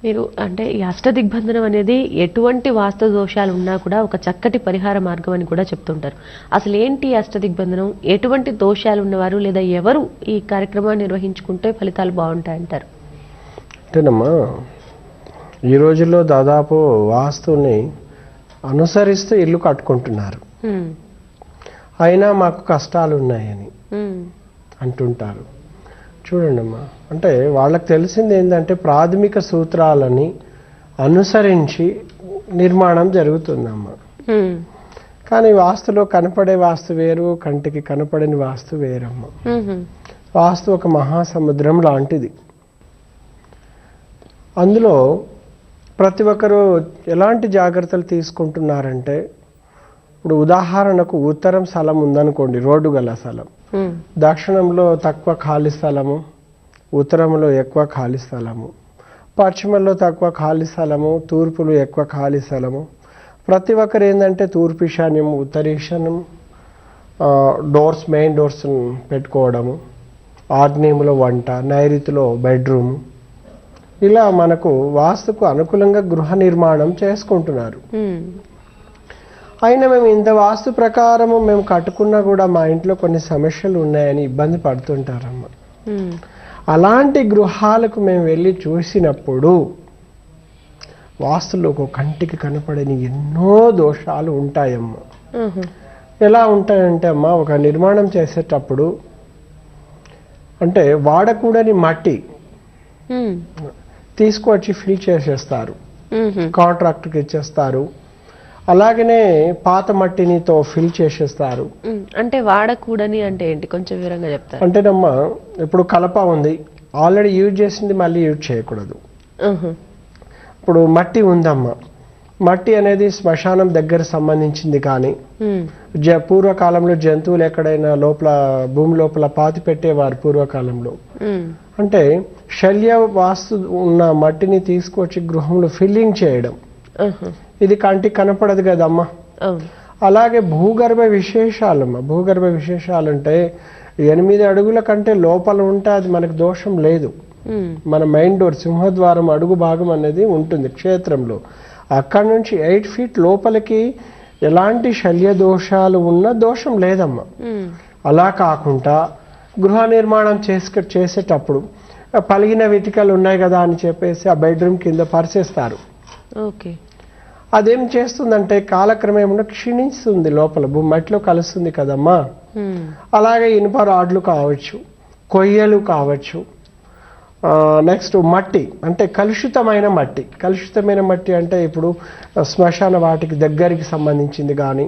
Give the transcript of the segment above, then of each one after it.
మీరు అంటే ఈ అష్టదిగ్బంధనం అనేది ఎటువంటి వాస్తు దోషాలు ఉన్నా కూడా ఒక చక్కటి పరిహార మార్గం అని కూడా చెప్తుంటారు. అసలు ఏంటి అష్టదిగ్బంధనం, ఎటువంటి దోషాలు ఉన్నవారు లేదా ఎవరు ఈ కార్యక్రమాన్ని నిర్వహించుకుంటే ఫలితాలు బాగుంటాయంటారు? అంటేనమ్మా, ఈ రోజుల్లో దాదాపు వాస్తుని అనుసరిస్తూ ఇల్లు కట్టుకుంటున్నారు. అయినా మాకు కష్టాలు ఉన్నాయని అంటుంటారు. చూడండి అమ్మా, అంటే వాళ్ళకి తెలిసింది ఏంటంటే ప్రాథమిక సూత్రాలని అనుసరించి నిర్మాణం జరుగుతుందమ్మా. కానీ వాస్తులో కనపడే వాస్తు వేరు, కంటికి కనపడని వాస్తు వేరమ్మా. వాస్తు ఒక మహాసముద్రం లాంటిది. అందులో ప్రతి ఒక్కరూ ఎలాంటి జాగ్రత్తలు తీసుకుంటున్నారంటే, ఇప్పుడు ఉదాహరణకు ఉత్తరం స్థలం ఉందనుకోండి, రోడ్డు గల స్థలం, దక్షిణంలో తక్కువ ఖాళీ స్థలము, ఉత్తరంలో ఎక్కువ ఖాళీ స్థలము, పశ్చిమంలో తక్కువ ఖాళీ స్థలము, తూర్పులో ఎక్కువ ఖాళీ స్థలము. ప్రతి ఒక్కరు ఏంటంటే తూర్పు ఈశాన్యం, ఉత్తర ఈశాన్యం డోర్స్, మెయిన్ డోర్స్ పెట్టుకోవడము, ఆగ్నేయంలో వంట, నైరుతిలో బెడ్రూమ్, ఇలా మనకు వాస్తుకు అనుకూలంగా గృహ నిర్మాణం చేసుకుంటున్నారు. అయినా మేము ఇంత వాస్తు ప్రకారము మేము కట్టుకున్నా కూడా మా ఇంట్లో కొన్ని సమస్యలు ఉన్నాయని ఇబ్బంది పడుతుంటారమ్మా. అలాంటి గృహాలకు మేము వెళ్ళి చూసినప్పుడు వాస్తులో ఒక కంటికి కనపడని ఎన్నో దోషాలు ఉంటాయమ్మా. ఎలా ఉంటాయంటే అమ్మా, ఒక నిర్మాణం చేసేటప్పుడు అంటే వాడకూడని మట్టి తీసుకొచ్చి ఫిల్ చేసేస్తారు, కాంట్రాక్ట్కి ఇచ్చేస్తారు. అలాగనే పాత మట్టినితో ఫిల్ చేసేస్తారు. అంటే వాడకూడని అంటే ఏంటి, కొంచెం వివరంగా చెప్తారు? అంటేనమ్మా, ఇప్పుడు కలప ఉంది, ఆల్రెడీ యూజ్ చేసింది మళ్ళీ యూజ్ చేయకూడదు. ఇప్పుడు మట్టి ఉందమ్మా, మట్టి అనేది శ్మశానం దగ్గర సంబంధించింది. కానీ పూర్వకాలంలో జంతువులు ఎక్కడైనా లోపల భూమి లోపల పాతి పెట్టేవారు పూర్వకాలంలో. అంటే శల్య వాస్తు ఉన్న మట్టిని తీసుకొచ్చి గృహంలో ఫిల్లింగ్ చేయడం, ఇది కంటికి కనపడదు కదమ్మా. అలాగే భూగర్భ విశేషాలమ్మా. భూగర్భ విశేషాలు అంటే 8 అడుగుల కంటే లోపల ఉంటే అది మనకు దోషం లేదు. మన మెయిన్ డోర్, సింహద్వారం అడుగు భాగం అనేది ఉంటుంది క్షేత్రంలో. అక్కడి నుంచి 8 ఫీట్ లోపలికి ఎలాంటి శల్య దోషాలు ఉన్నా దోషం లేదమ్మా. అలా కాకుండా గృహ నిర్మాణం చేసేటప్పుడు పలిగిన వెతికలు ఉన్నాయి కదా అని చెప్పేసి ఆ బెడ్రూమ్ కింద పరిచేస్తారు. అదేం చేస్తుందంటే కాలక్రమేణా క్షీణిస్తుంది, లోపల మట్టిలో కలుస్తుంది కదమ్మా. అలాగే ఇనుప రాడ్లు కావచ్చు, కొయ్యలు కావచ్చు, నెక్స్ట్ మట్టి అంటే కలుషితమైన మట్టి. కలుషితమైన మట్టి అంటే ఇప్పుడు శ్మశాన వాటికి దగ్గరికి సంబంధించింది. కానీ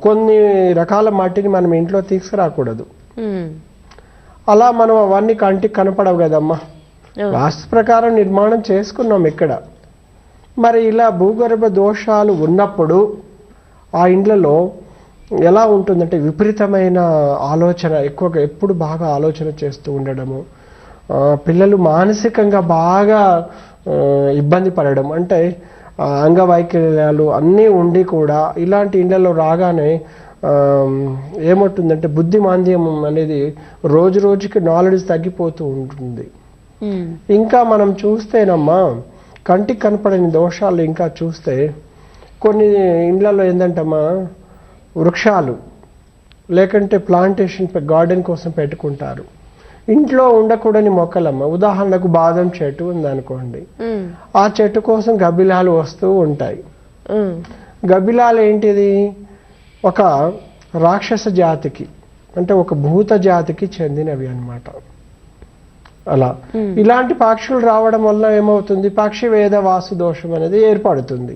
కొన్ని రకాల మట్టిని మనం ఇంట్లో తీసుకురాకూడదు. అలా మనం అవన్నీ కంటికి కనపడవు కదమ్మా. వాస్తు ప్రకారం నిర్మాణం చేసుకున్నాం ఇక్కడ. మరి ఇలా భూగర్భ దోషాలు ఉన్నప్పుడు ఆ ఇండ్లలో ఎలా ఉంటుందంటే విపరీతమైన ఆలోచన, ఎక్కువగా ఎప్పుడు బాగా ఆలోచన చేస్తూ ఉండడము, పిల్లలు మానసికంగా బాగా ఇబ్బంది పడడం, అంటే అంగవైకల్యాలు అన్నీ ఉండి కూడా ఇలాంటి ఇళ్లలో రాగానే ఏమవుతుందంటే బుద్ధి మాంద్యం అనేది రోజు రోజుకి నాలెడ్జ్ తగ్గిపోతూ ఉంటుంది. ఇంకా మనం చూస్తేనమ్మా, కంటికి కనపడని దోషాలు ఇంకా చూస్తే కొన్ని ఇండ్లలో ఏంటంటమ్మా, వృక్షాలు లేకంటే ప్లాంటేషన్ గార్డెన్ కోసం పెట్టుకుంటారు. ఇంట్లో ఉండకూడని మొక్కలమ్మ. ఉదాహరణకు బాదం చెట్టు ఉందనుకోండి, ఆ చెట్టు కోసం గబ్బిలాలు వస్తూ ఉంటాయి. గబ్బిలాలు ఏంటిది, ఒక రాక్షస జాతికి అంటే ఒక భూత జాతికి చెందినవి అన్నమాట. అలా ఇలాంటి పక్షులు రావడం వల్ల ఏమవుతుంది, పక్షివేద వాసు దోషం అనేది ఏర్పడుతుంది.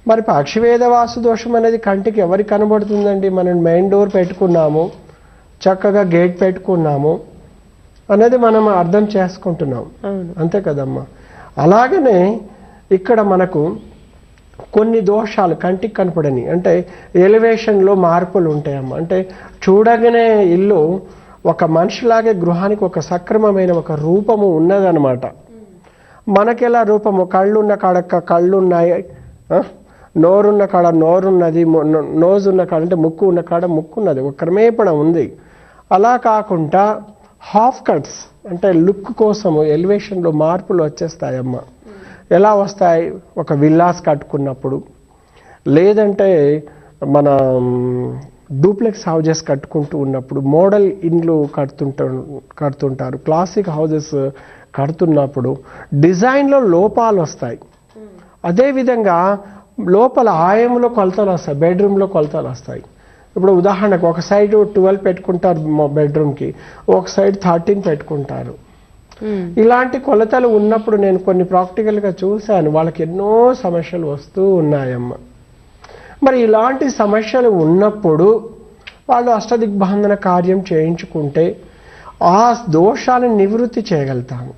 మరి పక్షివేద వాసు దోషం అనేది కంటికి ఎవరికి కనబడుతుందండి? మనం మెయిన్ డోర్ పెట్టుకున్నాము, చక్కగా గేట్ పెట్టుకున్నాము అనేది మనం అర్థం చేసుకుంటున్నాం, అంతే కదమ్మా. అలాగనే ఇక్కడ మనకు కొన్ని దోషాలు కంటికి కనపడని, అంటే ఎలివేషన్లో మార్పులు ఉంటాయమ్మా. అంటే చూడగానే ఇల్లు ఒక మనిషిలాగే గృహానికి ఒక సక్రమమైన ఒక రూపము ఉన్నదనమాట. మనకెలా రూపము, కళ్ళున్న కాడ కళ్ళున్నాయి, నోరున్న కాడ నోరున్నది, నోజు ఉన్న కాడ అంటే ముక్కు ఉన్న కాడ ముక్కు ఉన్నది, ఒక క్రమేపణ ఉంది. అలా కాకుండా హాఫ్ కట్స్ అంటే లుక్ కోసము ఎలివేషన్లో మార్పులు వచ్చేస్తాయమ్మా. ఎలా వస్తాయి? ఒక విల్లాస్ కట్టుకున్నప్పుడు, లేదంటే మన డూప్లెక్స్ హౌజెస్ కట్టుకుంటూ ఉన్నప్పుడు, మోడల్ ఇండ్లు కడుతుంటారు, క్లాసిక్ హౌజెస్ కడుతున్నప్పుడు డిజైన్లో లోపాలు వస్తాయి. అదేవిధంగా లోపల ఆయంలో కొలతలు వస్తాయి, బెడ్రూమ్లో కొలతలు వస్తాయి. ఇప్పుడు ఉదాహరణకు ఒక సైడ్ 12 పెట్టుకుంటారు బెడ్రూమ్కి, ఒక సైడ్ 13 పెట్టుకుంటారు. ఇలాంటి కొలతలు ఉన్నప్పుడు నేను కొన్ని ప్రాక్టికల్గా చూశాను, వాళ్ళకి ఎన్నో సమస్యలు వస్తూ ఉన్నాయమ్మ. మరి ఇలాంటి సమస్యలు ఉన్నప్పుడు వాళ్ళు అష్టదిగ్బంధన కార్యం చేయించుకుంటే ఆ దోషాలను నివృత్తి చేయగలుగుతాము.